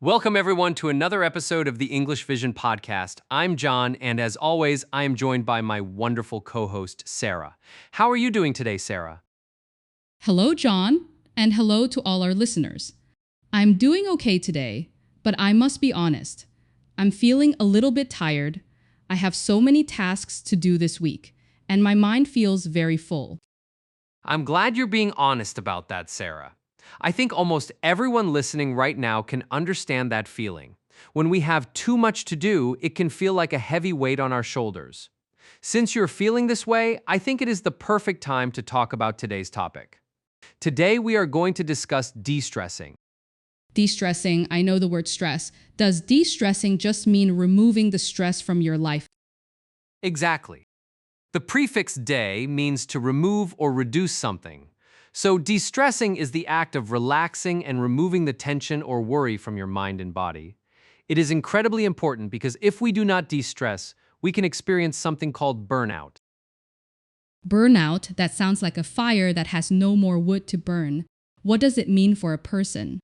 Welcome, everyone, to another episode of the English Vision podcast. I'm John, and as always, I am joined by my wonderful co-host, Sarah. How are you doing today, Sarah? Hello, John, and hello to all our listeners. I'm doing okay today, but I must be honest. I'm feeling a little bit tired. I have so many tasks to do this week, and my mind feels very full. I'm glad you're being honest about that, Sarah. I think almost everyone listening right now can understand that feeling. When we have too much to do, it can feel like a heavy weight on our shoulders. Since you're feeling this way, I think it is the perfect time to talk about today's topic. Today, we are going to discuss de-stressing. De-stressing, I know the word stress. Does de-stressing just mean removing the stress from your life? Exactly. The prefix de means to remove or reduce something. So de-stressing is the act of relaxing and removing the tension or worry from your mind and body. It is incredibly important because if we do not de-stress, we can experience something called burnout. Burnout, that sounds like a fire that has no more wood to burn. What does it mean for a person?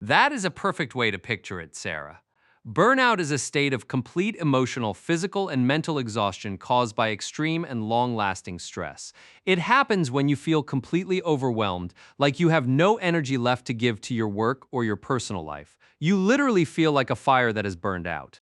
That is a perfect way to picture it, Sarah. Burnout is a state of complete emotional, physical, and mental exhaustion caused by extreme and long-lasting stress. It happens when you feel completely overwhelmed, like you have no energy left to give to your work or your personal life. You literally feel like a fire that is burned out.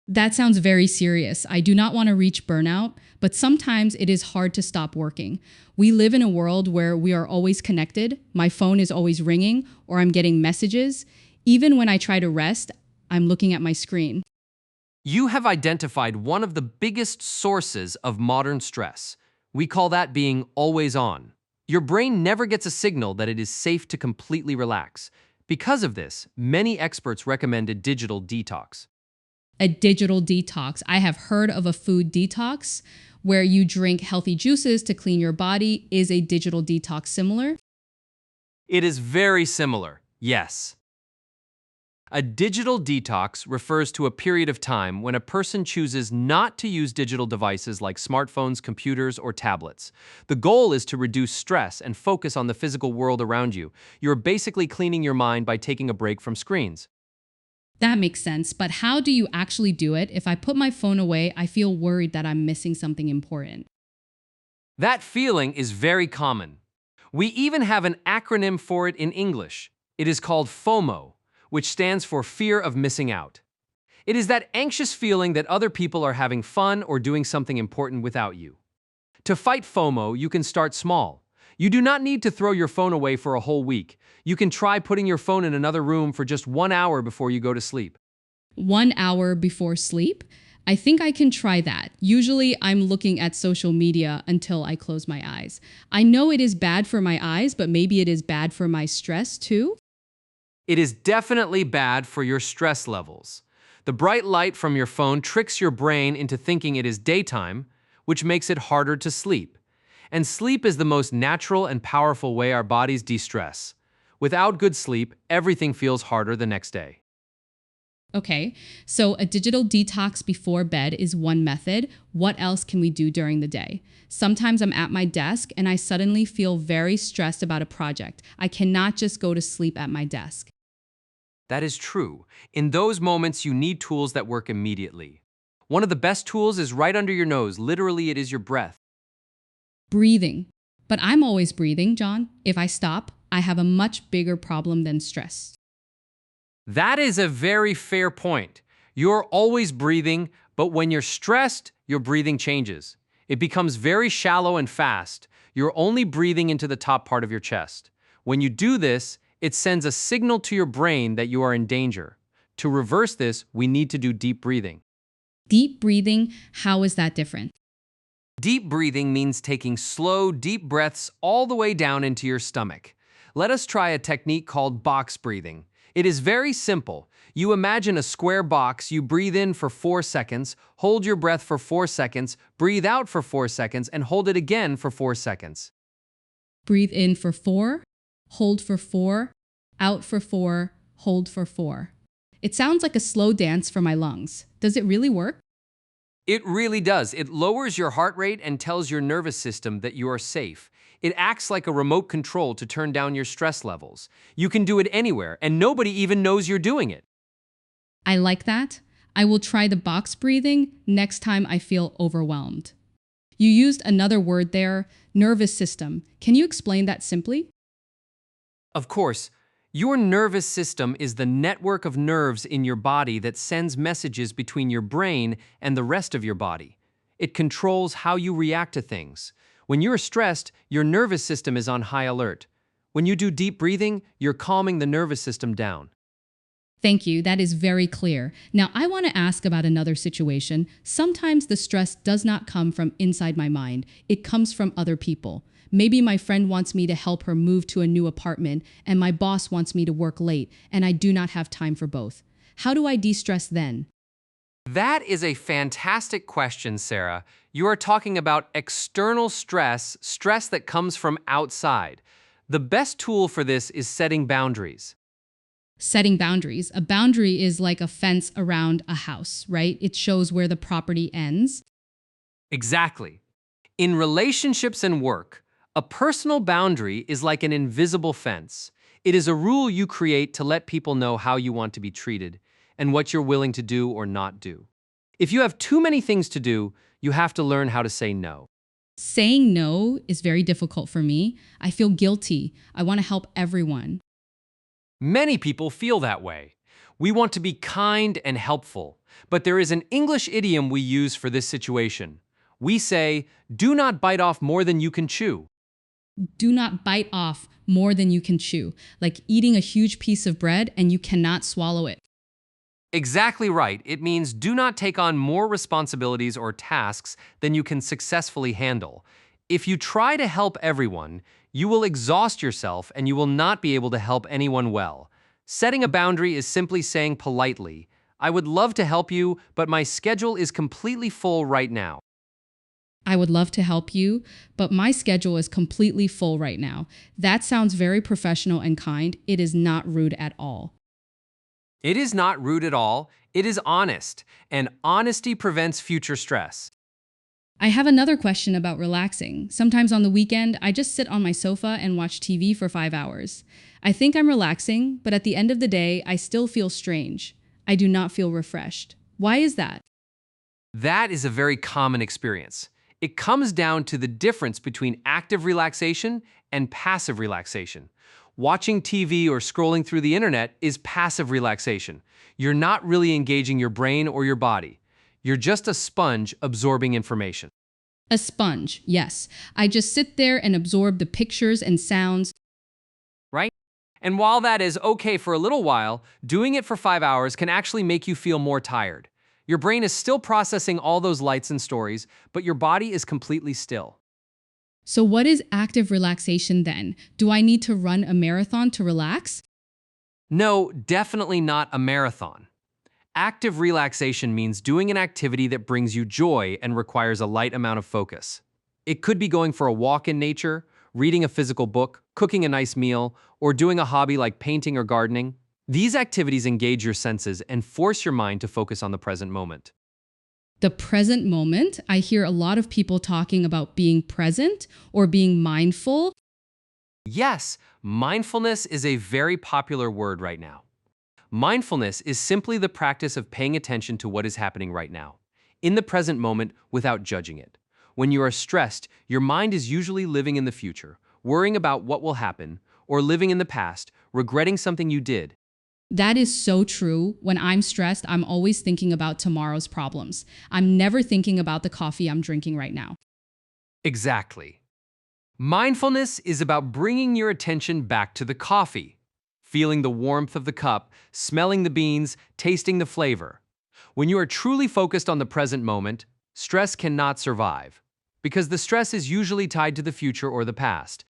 That sounds very serious. I do not want to reach burnout, but sometimes it is hard to stop working. We live in a world where we are always connected. My phone is always ringing, or I'm getting messages. Even when I try to rest, I'm looking at my screen. You have identified one of the biggest sources of modern stress. We call that being always on. Your brain never gets a signal that it is safe to completely relax. Because of this, many experts recommend a digital detox. A digital detox. I have heard of a food detox where you drink healthy juices to clean your body. Is a digital detox similar? It is very similar, yes. A digital detox refers to a period of time when a person chooses not to use digital devices like smartphones, computers, or tablets. The goal is to reduce stress and focus on the physical world around you. You're basically cleaning your mind by taking a break from screens. That makes sense, but how do you actually do it? If I put my phone away, I feel worried that I'm missing something important. That feeling is very common. We even have an acronym for it in English. It is called FOMO, which stands for fear of missing out. It is that anxious feeling that other people are having fun or doing something important without you. To fight FOMO, you can start small. You do not need to throw your phone away for a whole week. You can try putting your phone in another room for just 1 hour before you go to sleep. 1 hour before sleep? I think I can try that. Usually I'm looking at social media until I close my eyes. I know it is bad for my eyes, but maybe it is bad for my stress too? It is definitely bad for your stress levels. The bright light from your phone tricks your brain into thinking it is daytime, which makes it harder to sleep. And sleep is the most natural and powerful way our bodies de-stress. Without good sleep, everything feels harder the next day. Okay, so a digital detox before bed is one method. What else can we do during the day? Sometimes I'm at my desk and I suddenly feel very stressed about a project. I cannot just go to sleep at my desk. That is true. In those moments, you need tools that work immediately. One of the best tools is right under your nose. Literally, it is your breath. Breathing. But I'm always breathing, John. If I stop, I have a much bigger problem than stress. That is a very fair point. You're always breathing, but when you're stressed, your breathing changes. It becomes very shallow and fast. You're only breathing into the top part of your chest. When you do this, it sends a signal to your brain that you are in danger. To reverse this, we need to do deep breathing. Deep breathing, how is that different? Deep breathing means taking slow, deep breaths all the way down into your stomach. Let us try a technique called box breathing. It is very simple. You imagine a square box, you breathe in for 4 seconds, hold your breath for 4 seconds, breathe out for 4 seconds, and hold it again for 4 seconds. Breathe in for 4, hold for 4, out for 4, hold for 4. It sounds like a slow dance for my lungs. Does it really work? It really does. It lowers your heart rate and tells your nervous system that you are safe. It acts like a remote control to turn down your stress levels. You can do it anywhere, and nobody even knows you're doing it. I like that. I will try the box breathing next time I feel overwhelmed. You used another word there, nervous system. Can you explain that simply? Of course, your nervous system is the network of nerves in your body that sends messages between your brain and the rest of your body. It controls how you react to things. When you're stressed, your nervous system is on high alert. When you do deep breathing, you're calming the nervous system down. Thank you. That is very clear. Now, I want to ask about another situation. Sometimes the stress does not come from inside my mind. It comes from other people. Maybe my friend wants me to help her move to a new apartment, and my boss wants me to work late, and I do not have time for both. How do I de-stress then? That is a fantastic question, Sarah. You are talking about external stress, stress that comes from outside. The best tool for this is setting boundaries. Setting boundaries. A boundary is like a fence around a house, right? It shows where the property ends. Exactly. In relationships and work, a personal boundary is like an invisible fence. It is a rule you create to let people know how you want to be treated and what you're willing to do or not do. If you have too many things to do, you have to learn how to say no. Saying no is very difficult for me. I feel guilty. I want to help everyone. Many people feel that way. We want to be kind and helpful, but there is an English idiom we use for this situation. We say, do not bite off more than you can chew. Do not bite off more than you can chew, like eating a huge piece of bread and you cannot swallow it. Exactly right. It means do not take on more responsibilities or tasks than you can successfully handle. If you try to help everyone, you will exhaust yourself and you will not be able to help anyone well. Setting a boundary is simply saying politely, I would love to help you, but my schedule is completely full right now. I would love to help you, but my schedule is completely full right now. That sounds very professional and kind. It is not rude at all. It is not rude at all. It is honest, and honesty prevents future stress. I have another question about relaxing. Sometimes on the weekend, I just sit on my sofa and watch TV for 5 hours. I think I'm relaxing, but at the end of the day, I still feel strange. I do not feel refreshed. Why is that? That is a very common experience. It comes down to the difference between active relaxation and passive relaxation. Watching TV or scrolling through the internet is passive relaxation. You're not really engaging your brain or your body. You're just a sponge absorbing information. A sponge, yes. I just sit there and absorb the pictures and sounds. Right? And while that is okay for a little while, doing it for 5 hours can actually make you feel more tired. Your brain is still processing all those lights and stories, but your body is completely still. So what is active relaxation then? Do I need to run a marathon to relax? No, definitely not a marathon. Active relaxation means doing an activity that brings you joy and requires a light amount of focus. It could be going for a walk in nature, reading a physical book, cooking a nice meal, or doing a hobby like painting or gardening. These activities engage your senses and force your mind to focus on the present moment. The present moment, I hear a lot of people talking about being present or being mindful. Yes, mindfulness is a very popular word right now. Mindfulness is simply the practice of paying attention to what is happening right now, in the present moment without judging it. When you are stressed, your mind is usually living in the future, worrying about what will happen, or living in the past, regretting something you did. That is so true. When I'm stressed, I'm always thinking about tomorrow's problems. I'm never thinking about the coffee I'm drinking right now. Exactly. Mindfulness is about bringing your attention back to the coffee, feeling the warmth of the cup, smelling the beans, tasting the flavor. When you are truly focused on the present moment, stress cannot survive, because the stress is usually tied to the future or the past.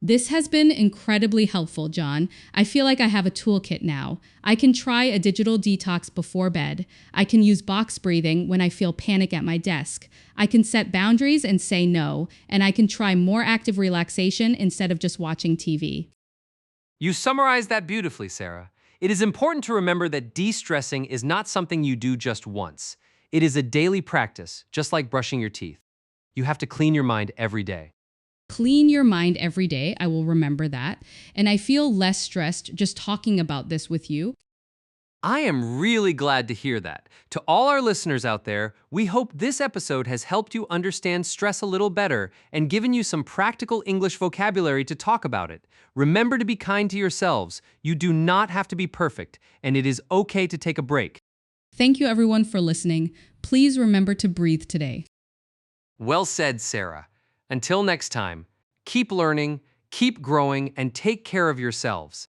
This has been incredibly helpful, John. I feel like I have a toolkit now. I can try a digital detox before bed. I can use box breathing when I feel panic at my desk. I can set boundaries and say no, and I can try more active relaxation instead of just watching TV. You summarized that beautifully, Sarah. It is important to remember that de-stressing is not something you do just once. It is a daily practice, just like brushing your teeth. You have to clean your mind every day. Clean your mind every day. I will remember that. And I feel less stressed just talking about this with you. I am really glad to hear that. To all our listeners out there, we hope this episode has helped you understand stress a little better and given you some practical English vocabulary to talk about it. Remember to be kind to yourselves. You do not have to be perfect, and it is okay to take a break. Thank you, everyone, for listening. Please remember to breathe today. Well said, Sarah. Until next time, keep learning, keep growing, and take care of yourselves.